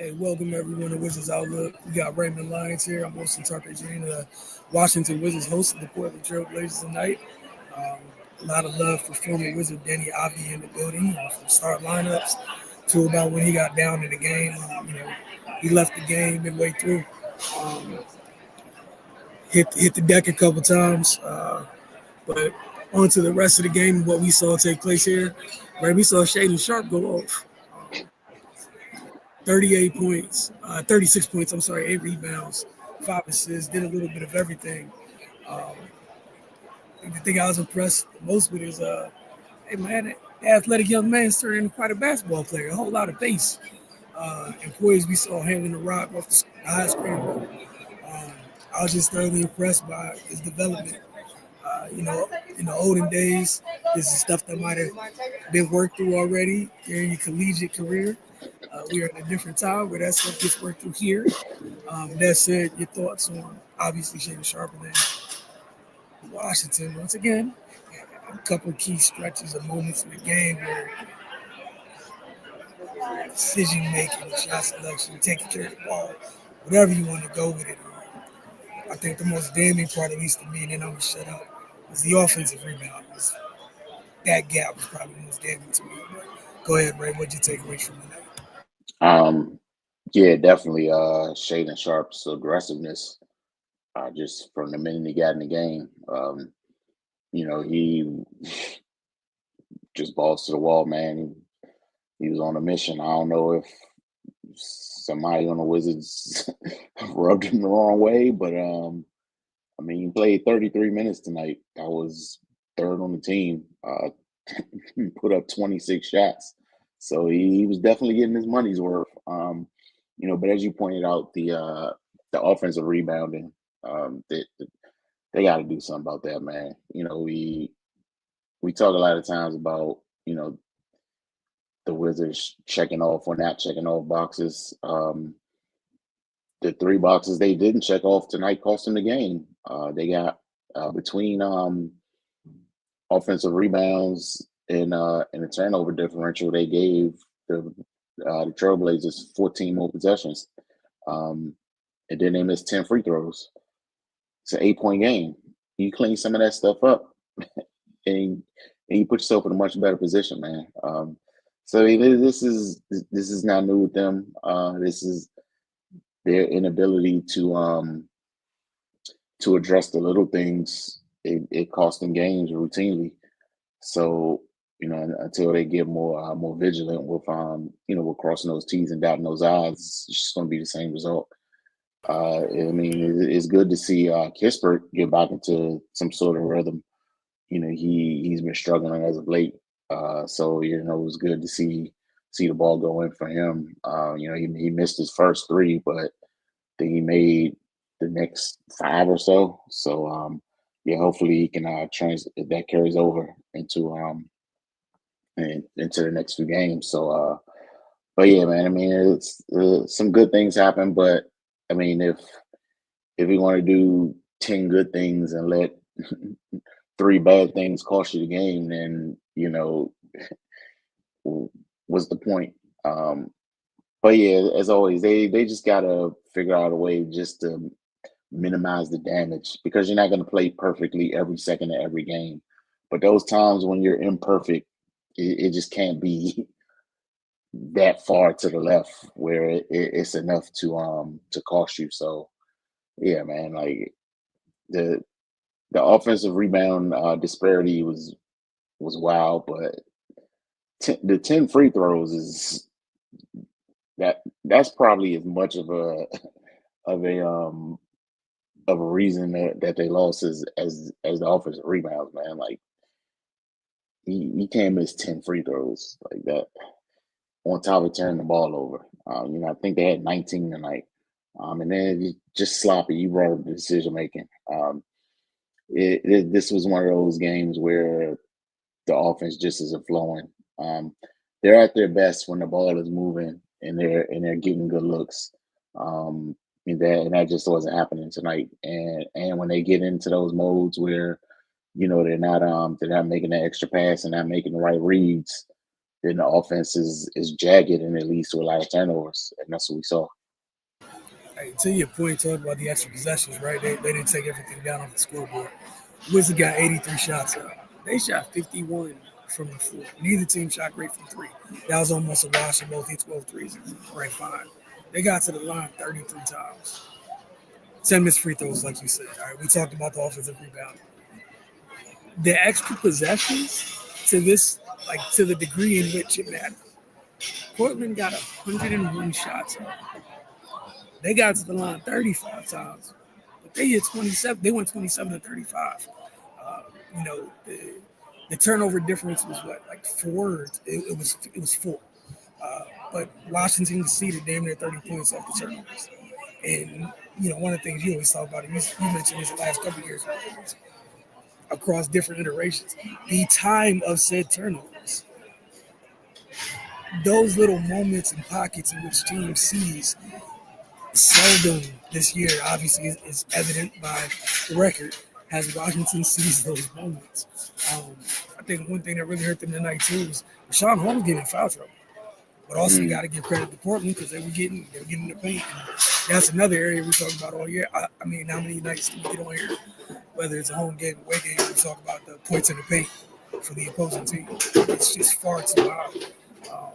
Hey, welcome everyone to Wizards Outlook. We got Raymond Lyons here. I'm Wilson Tucker Jr. The Washington Wizards hosted the Portland Trailblazers tonight. Um, a lot of love for former Wizard Danny Avdi in the building, from start lineups to about when he got down in the game. He left the game midway through. Um, hit the deck a couple times, but on to the rest of the game and what we saw take place here. Right, we saw Shaden Sharp go off. 38 points, 36 points, I'm sorry, 8 rebounds, 5 assists, did a little bit of everything. Um, the thing I was impressed most with is, hey man, the athletic young man's turning into quite a basketball player, a whole lot of pace. And poise we saw handling the rock off the high screen. I was just thoroughly impressed by his development. In the olden days, this is stuff that might have been worked through already during your collegiate career. We are in a different time where that stuff gets worked through here. That said, your thoughts on obviously Shaden Sharp and then Washington once again. A couple of key stretches of moments in the game where decision making, shot selection, taking care of the ball, whatever you want to go with it. I think the most damning part, at least to me, and then I'm gonna shut up, was the offensive rebound. That gap was probably the most damning to me. But go ahead, Ray. What'd you take away from tonight? Um, yeah, definitely. Shaden Sharp's aggressiveness, just from the minute he got in the game. He just balls to the wall, man. He was on a mission. I don't know if somebody on the Wizards rubbed him the wrong way, but he played 33 minutes tonight. I was third on the team. Put up 26 shots, so he was definitely getting his money's worth. But as you pointed out, the offensive rebounding, they got to do something about that, man. We talk a lot of times about the Wizards checking off or not checking off boxes. The three boxes they didn't check off tonight cost them the game. They got between offensive rebounds and the turnover differential, they gave the Trailblazers 14 more possessions. And then they missed 10 free throws. It's an 8-point game. You clean some of that stuff up, and you put yourself in a much better position, man. So this is not new with them. This is their inability to address the little things. It costs them games routinely. So until they get more vigilant with crossing those T's and dotting those I's, it's just going to be the same result. It's good to see Kispert get back into some sort of rhythm. He's been struggling as of late. So it was good to see the ball go in for him. He missed his first three, but then he made the next five or so. So yeah, hopefully he can that carries over into the next few games. So but yeah, man, it's some good things happen, but if we want to do 10 good things and let three bad things cost you the game, then what's the point? But yeah, as always, they just gotta figure out a way just to minimize the damage, because you're not going to play perfectly every second of every game. But those times when you're imperfect, it just can't be that far to the left where it's enough to cost you. So yeah, man, like the offensive rebound disparity was wild, but the 10 free throws is that's probably as much of a reason that they lost as the offensive rebounds, man. Like he can't miss 10 free throws like that on top of turning the ball over. I think they had 19 tonight. And then just sloppy. You brought up the decision making. This was one of those games where the offense just isn't flowing. They're at their best when the ball is moving and they're getting good looks. And that just wasn't happening tonight. And when they get into those modes where they're not making the extra pass and not making the right reads, then the offense is jagged and it leads to a lot of turnovers, and that's what we saw. Hey, to your point, talking about the extra possessions, right? They didn't take everything down off the scoreboard. Wizards got 83 shots up. They shot 51 from the floor. Neither team shot great from three. That was almost a wash. They both hit 12 threes. Right, fine. They got to the line 33 times. 10 missed free throws, like you said. All right, we talked about the offensive rebound. The extra possessions to this, like to the degree in which it mattered. Portland got 101 shots up. They got to the line 35 times, but they hit 27. They went 27 to 35. Uh, you know, the turnover difference was what, like four? It was four. But Washington conceded damn near 30 points off the turnovers. And one of the things you always talk about, you mentioned this the last couple of years across different iterations, the time of said turnovers. Those little moments and pockets in which teams seize seldom this year, obviously, is evident by the record, has Washington seized those moments. I think one thing that really hurt them tonight, too, was Rashawn Holmes getting in foul trouble. But also, you got Mm. to give credit to Portland because they were getting the paint. And that's another area we talk about all year. I mean, how many nights do we get on here, whether it's a home game, away game, we talk about the points in the paint for the opposing team. It's just far too high. Um,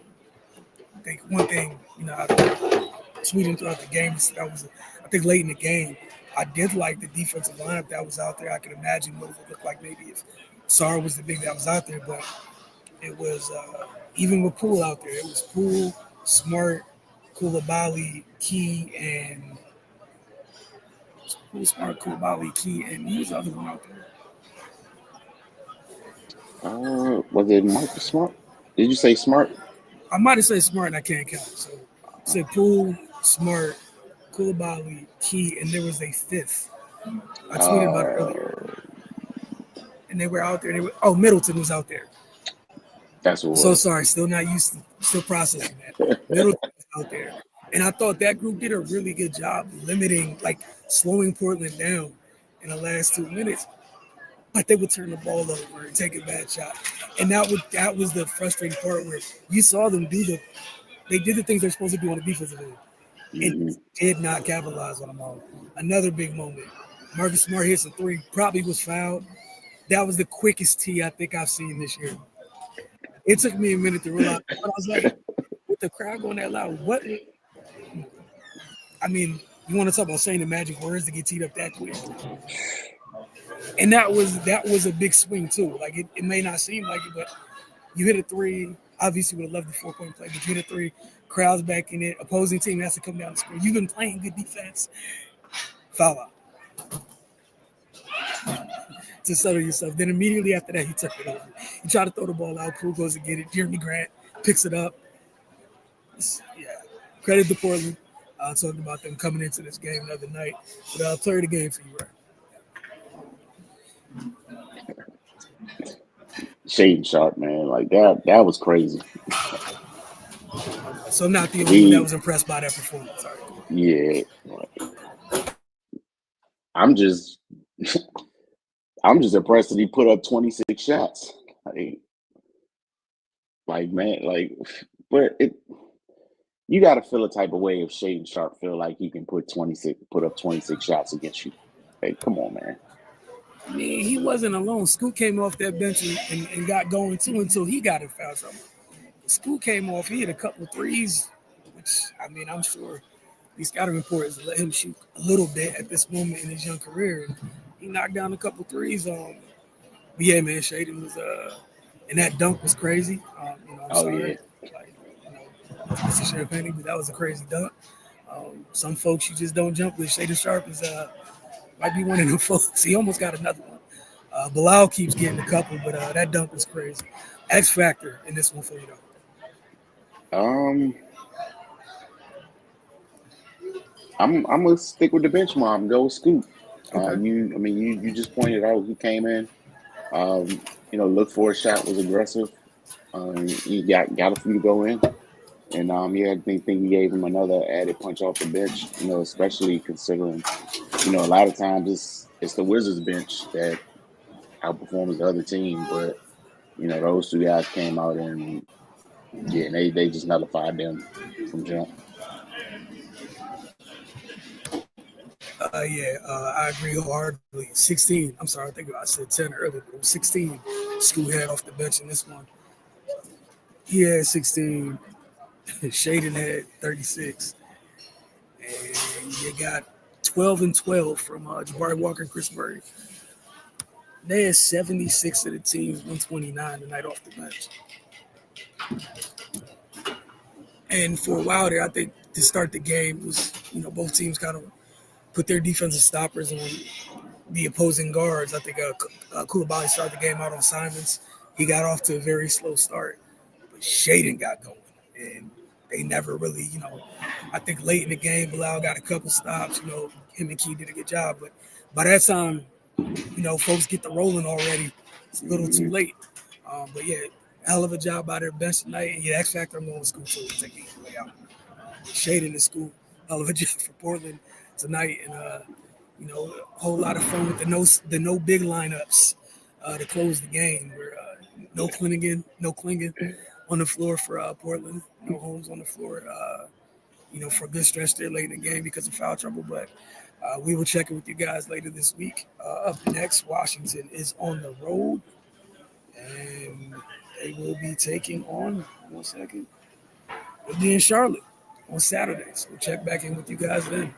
I think one thing, I tweeting throughout the game, that was, I think, late in the game, I did like the defensive lineup that was out there. I could imagine what it would look like maybe if Sarr was the big that was out there, but it was even with Poole out there. It was Poole, Smart, Koulibaly, Key, and Poole, Smart, Koulibaly, Key, and who was the other one out there? Was it Marcus Smart? Did you say Smart? I might have said Smart, and I can't count. So say Poole, Smart, Koulibaly, Key, and there was a fifth. I tweeted about it earlier, Uh, and they were out there. Middleton was out there. that's what it So was. sorry, still not used to still processing that. Middleton was out there. And I thought that group did a really good job limiting, like slowing Portland down in the last 2 minutes. But they would turn the ball over and take a bad shot. And that was the frustrating part where you saw them they did the things they're supposed to do on the defensive end and Hmm. did not capitalize on them all. Another big moment. Marcus Smart hits a three, probably was fouled. That was the quickest tee I think I've seen this year. It took me a minute to realize. But I was like, with the crowd going that loud, what? I mean, you want to talk about saying the magic words to get teed up that quick? And that was a big swing too. Like it may not seem like it, but you hit a three. Obviously, would have loved the 4 point play, but you hit a three. Crowds back in it. Opposing team has to come down the score. You've been playing good defense. Foul out to settle yourself. Then immediately after that, he took it over. He tried to throw the ball out. Poole goes to get it. Jeremy Grant picks it up. Yeah, credit to Portland. I talked about them coming into this game the other night. But I'll play the game for you, right? Shade Sharp, man, like that was crazy. So I'm not the only one that He, was impressed by that performance. All right, cool. yeah, I'm just, I'm just impressed that he put up 26 shots. Like, like man, like, but you got to feel a type of way if Shaden Sharp feel like he can put up 26 shots against you. Hey, come on, man. I mean, he wasn't alone. Scoot came off that bench and got going too until he got in foul trouble. Scoot came off. He hit a couple of threes, which, I mean, I'm sure these scouting reports let him shoot a little bit at this moment in his young career. And he knocked down a couple of threes. But yeah, man, Shaden was and that dunk was crazy. I'm Oh yeah. sorry, like, Mr. Champagne, but that was a crazy dunk. Some folks you just don't jump with. Shaden Sharp is might be one of them folks. He almost got another one. Bilal keeps getting a couple, but that dunk was crazy. X factor in this one for you though. Um, I'm gonna stick with the benchmark and go with Scoop. Okay. I mean, you just pointed out he came in. Look for a shot was aggressive. He got a few to go in, and yeah, I think he gave him another added punch off the bench. Especially considering, a lot of times it's the Wizards bench that outperforms the other team, but those two guys came out and Yeah, and they just nullified them from jump. I agree wholeheartedly. 16. I'm sorry, I think I said 10 earlier, but it was 16. School had off the bench in this one. He had 16. Shaden had 36. And you got 12 and 12 from Jabari Walker and Chris Murray. They had 76 of the team's 129 tonight off the bench. And for a while there, I think to start the game was, both teams kind of put their defensive stoppers on the opposing guards. I think Koulibaly started the game out on Simons. He got off to a very slow start, but Shaden got going, and they never really, I think late in the game, Bilal got a couple stops. Him and Key did a good job, but by that time, folks get the rolling already. It's a little too Mm-hmm. late. But yeah, hell of a job by their bench tonight. And yeah, X Factor, I'm going with school too. Take the way out. Shade in the school, hell of a job for Portland tonight, and a whole lot of fun with the no big lineups to close the game. Where no Klingon on the floor for Portland, no Holmes on the floor. For a good stretch there late in the game because of foul trouble, but. We will check in with you guys later this week. Up next, Washington is on the road, and they will be taking on, one second, they'll be in Charlotte on Saturday. So we'll check back in with you guys then.